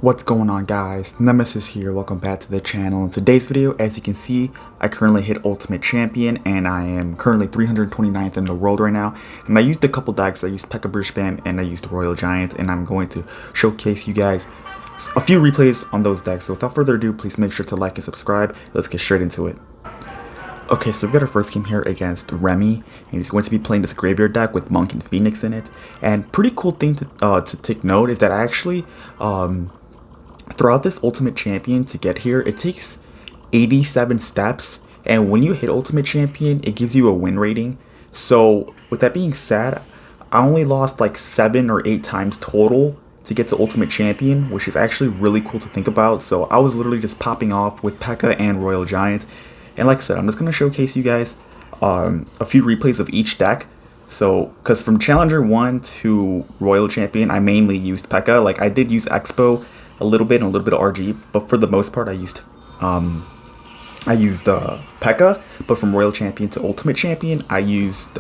What's going on, guys? Nemesis here. Welcome back to the channel. In today's video, as you can see, I currently hit Ultimate Champion and I am currently 329th in the world right now. And I used a couple decks. I used P.E.K.K.A. British Spam and I used Royal Giant, and I'm going to showcase you guys a few replays on those decks. So without further ado, please make sure to like and subscribe. Let's get straight into it. Okay, so we've got our first game here against Remy, and he's going to be playing this graveyard deck with Monk and Phoenix in it. And pretty cool thing to take note is that I actually throughout this Ultimate Champion to get here, it takes 87 steps, and when you hit Ultimate Champion, it gives you a win rating. So with that being said, I only lost like 7 or 8 times total to get to Ultimate Champion, which is actually really cool to think about. So I was literally just popping off with P.E.K.K.A. and Royal Giant. And like I said, I'm just going to showcase you guys a few replays of each deck. So, because from Challenger 1 to Royal Champion, I mainly used P.E.K.K.A. Like, I did use Expo a little bit and a little bit of RG, but for the most part, I used P.E.K.K.A. But from Royal Champion to Ultimate Champion, I used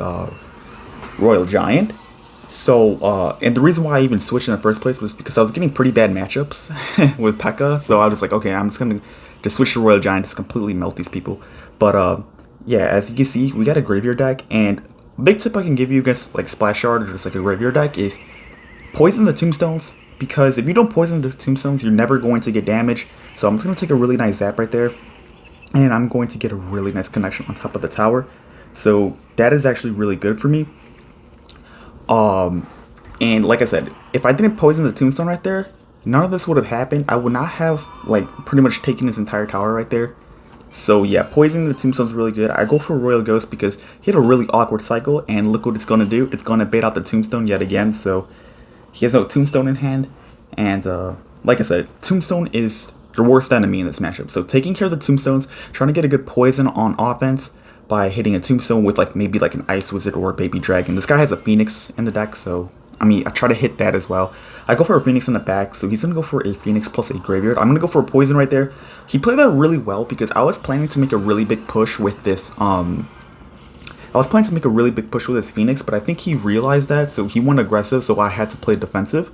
Royal Giant. So, and the reason why I even switched in the first place was because I was getting pretty bad matchups with P.E.K.K.A. So I was like, okay, I'm just going to switch to Royal Giant, just completely melt these people. But, yeah, as you can see, we got a graveyard deck, and big tip I can give you guys, like Splash Shard or just like a graveyard deck, is poison the tombstones, because if you don't poison the tombstones, you're never going to get damage. So I'm just going to take a really nice zap right there, and I'm going to get a really nice connection on top of the tower. So that is actually really good for me. And like I said, if I didn't poison the tombstone right there, none of this would have happened. I would not have like pretty much taken this entire tower right there. So yeah, poisoning the tombstone is really good. I go for Royal Ghost because he had a really awkward cycle, and look what it's going to do. It's going to bait out the tombstone yet again. So he has no tombstone in hand, and like I said, tombstone is your worst enemy in this matchup. So taking care of the tombstones, trying to get a good poison on offense by hitting a tombstone with like maybe like an Ice Wizard or a Baby Dragon. This guy has a Phoenix in the deck, so I mean, I try to hit that as well. I go for a Phoenix in the back, so he's going to go for a Phoenix plus a Graveyard. I'm going to go for a Poison right there. He played that really well because I was planning to make a really big push with this, Phoenix, but I think he realized that, so he went aggressive, so I had to play defensive.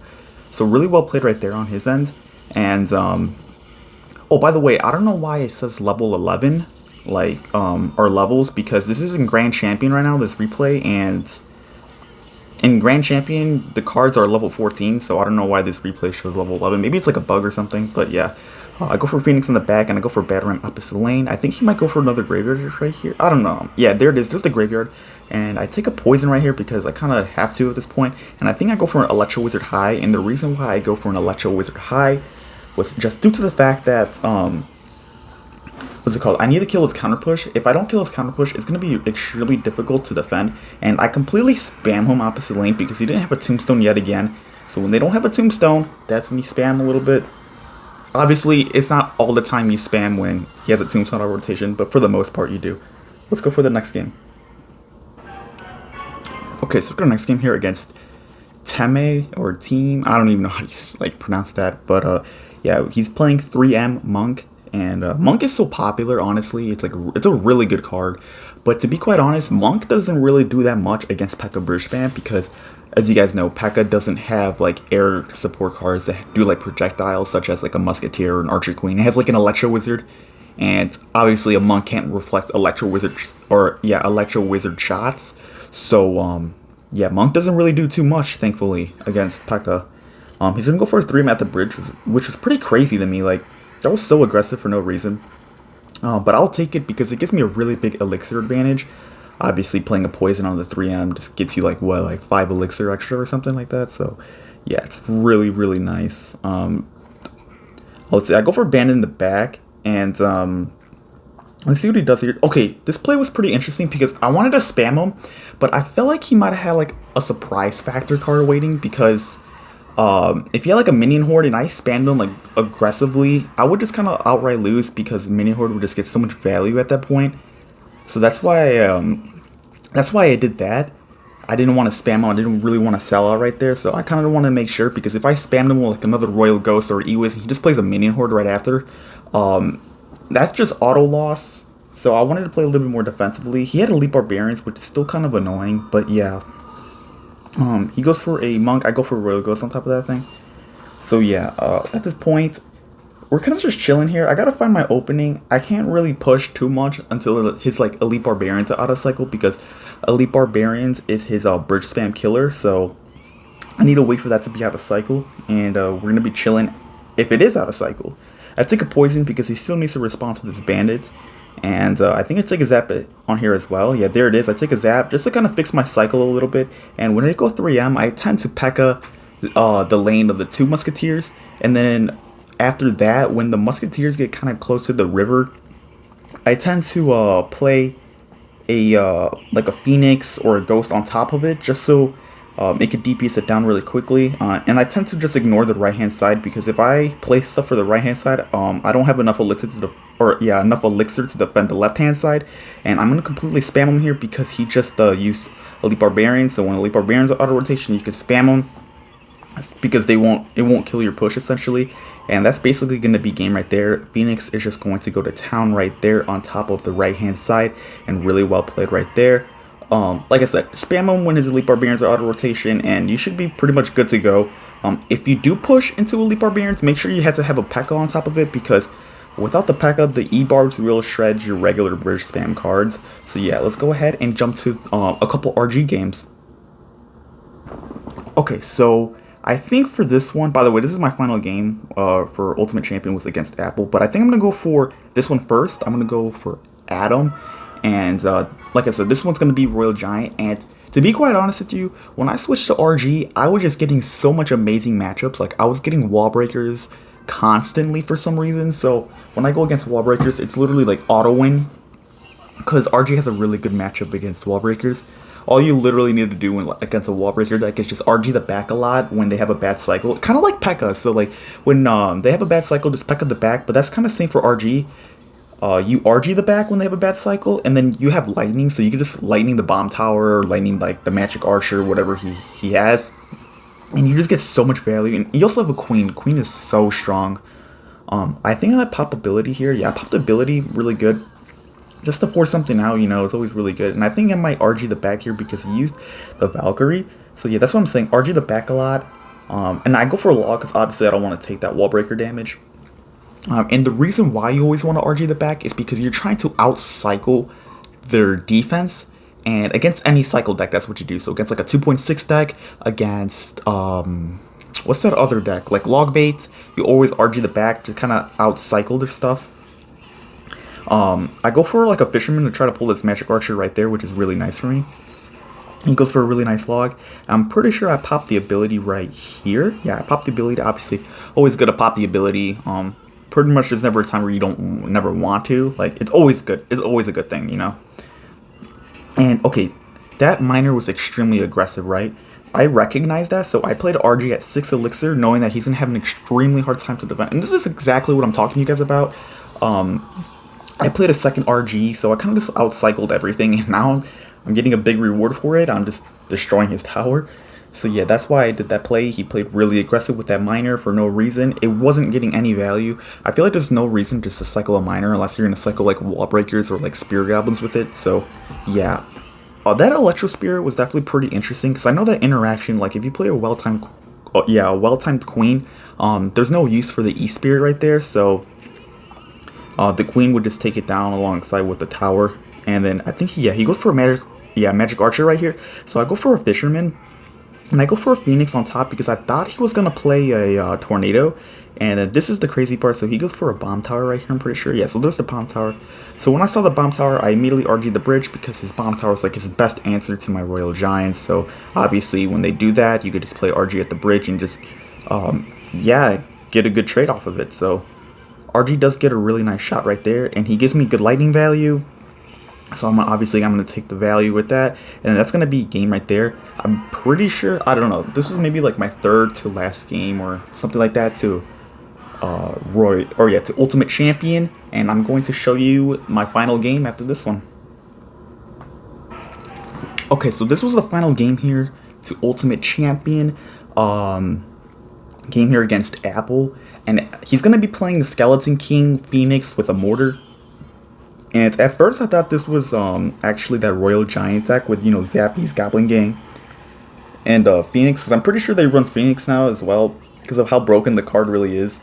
So really well played right there on his end. And, oh, by the way, I don't know why it says level 11, like, our levels, because this is in Grand Champion right now, this replay, and in Grand Champion, the cards are level 14, so I don't know why this replay shows level 11. Maybe it's like a bug or something, but yeah. I go for Phoenix in the back, and I go for Batarang opposite lane. I think he might go for another Graveyard right here. I don't know. Yeah, there it is. There's the Graveyard. And I take a Poison right here because I kind of have to at this point. And I think I go for an Electro Wizard High. And the reason why I go for an Electro Wizard High was just due to the fact that, what's it called? I need to kill his counter push. If I don't kill his counter push, it's going to be extremely difficult to defend. And I completely spam him opposite lane because he didn't have a Tombstone yet again. So when they don't have a Tombstone, that's when you spam a little bit. Obviously, it's not all the time you spam when he has a Tombstone on rotation, but for the most part, you do. Let's go for the next game. Okay, so we're going to next game here against Teme, or Team. I don't even know how to like pronounce that, but yeah, he's playing 3M Monk, and Monk is so popular. Honestly, it's a really good card. But to be quite honest, Monk doesn't really do that much against P.E.K.K.A. British Spam because, as you guys know, P.E.K.K.A. doesn't have like air support cards that do like projectiles, such as like a Musketeer or an Archer Queen. It has like an Electro Wizard, and obviously a Monk can't reflect Electro Wizard shots. So yeah, Monk doesn't really do too much, thankfully, against P.E.K.K.A. He's gonna go for a 3 at the bridge, which was pretty crazy to me. Like, that was so aggressive for no reason. But I'll take it because it gives me a really big elixir advantage. Obviously, playing a poison on the 3M just gets you like, what, like 5 elixir extra or something like that. So yeah, it's really, really nice. Let's see, I go for Bandit in the back, and let's see what he does here. Okay, this play was pretty interesting because I wanted to spam him, but I felt like he might have had like a surprise factor card waiting, because if he had like a Minion Horde and I spammed him like aggressively, I would just kind of outright lose because Minion Horde would just get so much value at that point. So that's why I did that. I didn't want to spam him. I didn't really want to sell out right there. So I kind of want to make sure, because if I spammed him with like another Royal Ghost or Ewiz and he just plays a Minion Horde right after, that's just auto loss. So I wanted to play a little bit more defensively. He had Elite Barbarians, which is still kind of annoying, but yeah. He goes for a Monk. I go for a Royal Ghost on top of that thing. So yeah, at this point, we're kind of just chilling here. I gotta find my opening. I can't really push too much until his like elite barbarians are out of cycle, because elite barbarians is his bridge spam killer. So I need to wait for that to be out of cycle, and we're gonna be chilling if it is out of cycle. I take a poison because he still needs to respond to this bandit, and I think I take a zap on here as well. Yeah, there it is. I take a zap just to kind of fix my cycle a little bit, and when I go 3M, I tend to P.E.K.K.A the lane of the 2 musketeers, and then after that, when the musketeers get kind of close to the river, I tend to play a like a phoenix or a ghost on top of it, just so it can DPS it down really quickly. And I tend to just ignore the right hand side, because if I play stuff for the right hand side, I don't have enough elixir enough elixir to defend the left hand side, and I'm gonna completely spam him here because he just used elite barbarians. So when elite barbarians are auto rotation, you can spam them because it won't kill your push essentially. And that's basically going to be game right there. Phoenix is just going to go to town right there on top of the right hand side, and really well played right there. Like I said, spam him when his elite barbarians are auto rotation, and you should be pretty much good to go. If you do push into elite barbarians, make sure you have to have a P.E.K.K.A on top of it, because without the P.E.K.K.A, the E-barbs will shred your regular bridge spam cards. So yeah, let's go ahead and jump to a couple RG games. Okay, so I think for this one, by the way, this is my final game for Ultimate Champion, was against Apple, but I think I'm going to go for this one first. I'm going to go for Adam, and like I said, this one's going to be Royal Giant, and to be quite honest with you, when I switched to RG, I was just getting so much amazing matchups. Like, I was getting wall breakers constantly for some reason, so when I go against wall breakers, it's literally like auto win, because RG has a really good matchup against wall breakers. All you literally need to do when against a wall breaker deck is just RG the back a lot when they have a bad cycle. Kind of like P.E.K.K.A. So like when they have a bad cycle, just P.E.K.K.A the back. But that's kind of same for RG. You RG the back when they have a bad cycle, and then you have lightning, so you can just lightning the bomb tower, or lightning like the magic archer, whatever he has, and you just get so much value. And you also have a queen. Queen is so strong. I think I might pop ability here. Yeah, I popped ability really good, just to force something out, you know, it's always really good. And I think I might RG the back here because he used the Valkyrie. So yeah, that's what I'm saying, RG the back a lot. And I go for a log because obviously I don't want to take that wall breaker damage. And the reason why you always want to RG the back is because you're trying to out-cycle their defense. And against any cycle deck, that's what you do. So against like a 2.6 deck, against, what's that other deck? Like log baits, you always RG the back to kind of out-cycle their stuff. I go for like a fisherman to try to pull this magic archer right there, which is really nice for me. He goes for a really nice log. I'm pretty sure I popped the ability right here. Yeah, I popped the ability. Obviously, always good to pop the ability. Pretty much there's never a time where you never want to. Like, it's always good. It's always a good thing, you know. And okay, that miner was extremely aggressive, right? I recognize that, so I played RG at 6 elixir, knowing that he's gonna have an extremely hard time to defend. And this is exactly what I'm talking to you guys about. I played a second RG, so I kind of just out-cycled everything, and now I'm getting a big reward for it. I'm just destroying his tower. So yeah, that's why I did that play. He played really aggressive with that miner for no reason. It wasn't getting any value. I feel like there's no reason just to cycle a miner unless you're going to cycle like wall breakers or like spear goblins with it. So yeah, that electro spear was definitely pretty interesting, because I know that interaction, like if you play a well-timed queen, there's no use for the E-spear right there, so the queen would just take it down alongside with the tower. And then I think he goes for a magic archer right here. So I go for a fisherman, and I go for a phoenix on top because I thought he was gonna play a tornado. And then this is the crazy part. So he goes for a bomb tower right here, I'm pretty sure. Yeah, so there's the bomb tower. So when I saw the bomb tower, I immediately RG'd the bridge because his bomb tower is like his best answer to my Royal Giants. So obviously when they do that, you could just play RG at the bridge and just yeah, get a good trade off of it. So RG does get a really nice shot right there, and he gives me good lightning value. So I'm going to take the value with that, and that's going to be game right there. I'm pretty sure, I don't know, this is maybe like my third to last game or something like that to to Ultimate Champion, and I'm going to show you my final game after this one. Okay, so this was the final game here to Ultimate Champion. Game here against Apple, and he's going to be playing the Skeleton King Phoenix with a mortar. And at first I thought this was actually that Royal Giant deck with, you know, Zappy's Goblin Gang and Phoenix, because I'm pretty sure they run Phoenix now as well. because of how broken the card really is.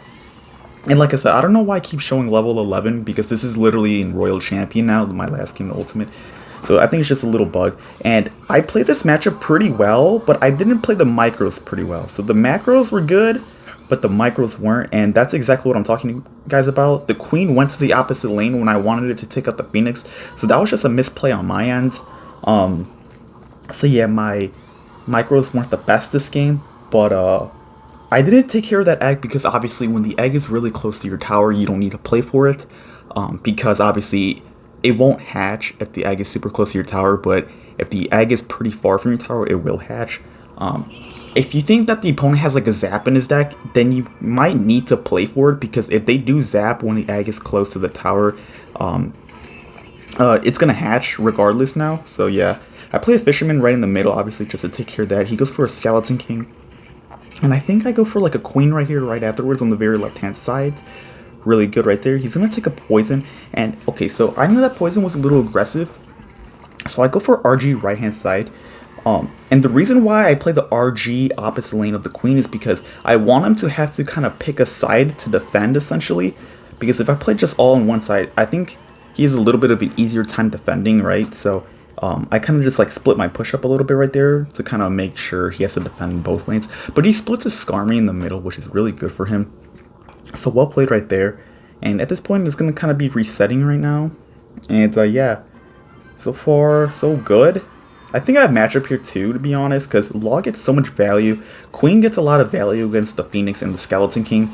And like I said, I don't know why I keep showing level 11, because this is literally in Royal Champion now, my last game, the Ultimate. So I think it's just a little bug. And I played this matchup pretty well, but I didn't play the micros pretty well. So the macros were good, but the micros weren't, and that's exactly what I'm talking to you guys about. The queen went to the opposite lane when I wanted it to take out the phoenix, so that was just a misplay on my end. So yeah, my micros weren't the best this game, but I didn't take care of that egg, because obviously when the egg is really close to your tower, you don't need to play for it, because obviously it won't hatch if the egg is super close to your tower, but if the egg is pretty far from your tower, it will hatch. If you think that the opponent has like a zap in his deck, then you might need to play for it, because if they do zap when the egg is close to the tower, it's gonna hatch regardless now. So yeah, I play a fisherman right in the middle, obviously, just to take care of that. He goes for a skeleton king, and I think I go for like a queen right here, right afterwards on the very left hand side. Really good right there. He's gonna take a poison, and okay, so I knew that poison was a little aggressive, so I go for RG right hand side. And the reason why I play the RG opposite lane of the queen is because I want him to have to kind of pick a side to defend, essentially. Because if I play just all on one side, I think he has a little bit of an easier time defending, right? So I kind of just like split my push up a little bit right there to kind of make sure he has to defend both lanes. But he splits his Skarmy in the middle, which is really good for him. So well played right there. And at this point, it's going to kind of be resetting right now. And yeah, so far so good. I think I have matchup here too, to be honest, because Law gets so much value. Queen gets a lot of value against the Phoenix and the Skeleton King.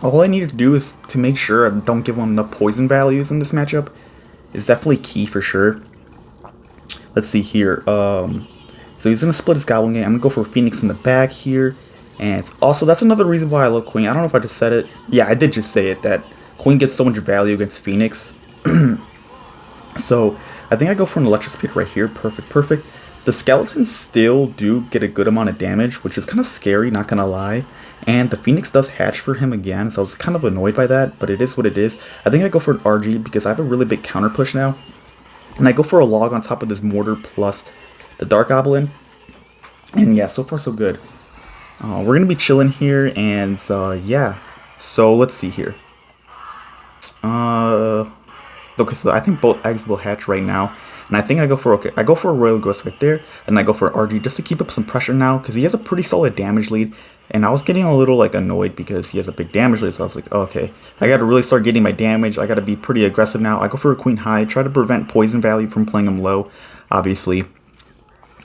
All I need to do is to make sure I don't give him enough poison values in this matchup. Is definitely key for sure. Let's see here. So he's going to split his Goblin Gang. I'm going to go for Phoenix in the back here. And also, that's another reason why I love Queen. I don't know if I just said it. Yeah, I did just say it, that Queen gets so much value against Phoenix. So I think I go for an Electric Speed right here. Perfect, perfect. The skeletons still do get a good amount of damage, which is kind of scary, not gonna lie. And the Phoenix does hatch for him again, so I was kind of annoyed by that, but it is what it is. I think I go for an RG because I have a really big counter push now. And I go for a log on top of this mortar plus the Dark Goblin. And yeah, so far so good. We're gonna be chilling here, and yeah. So let's see here. Okay, so I think both eggs will hatch right now, and I think I go for a Royal Ghost right there, and I go for an RG just to keep up some pressure now, because he has a pretty solid damage lead, and I was getting a little like annoyed because he has a big damage lead, so I was like, oh, okay, I got to really start getting my damage. I got to be pretty aggressive now. I go for a Queen High, try to prevent poison value from playing him low, obviously.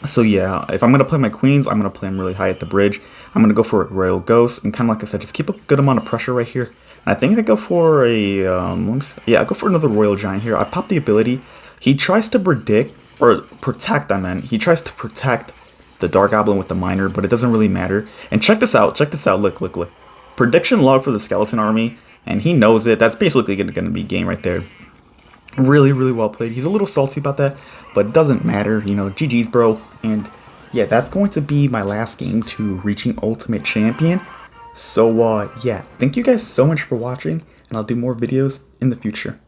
So yeah, if I'm gonna play my queens, I'm gonna play them really high at the bridge. I'm gonna go for a Royal Ghost, and kind of like I said, just keep a good amount of pressure right here. I think I go for a, I go for another Royal Giant here. I pop the ability. He tries to protect, he tries to protect the Dark Goblin with the Miner, but it doesn't really matter. And check this out, look, look, look. Prediction log for the Skeleton Army, and he knows it. That's basically gonna be game right there. Really, really well played. He's a little salty about that, but it doesn't matter, you know, GG's, bro. And yeah, that's going to be my last game to reaching Ultimate Champion. So yeah, thank you guys so much for watching, and I'll do more videos in the future.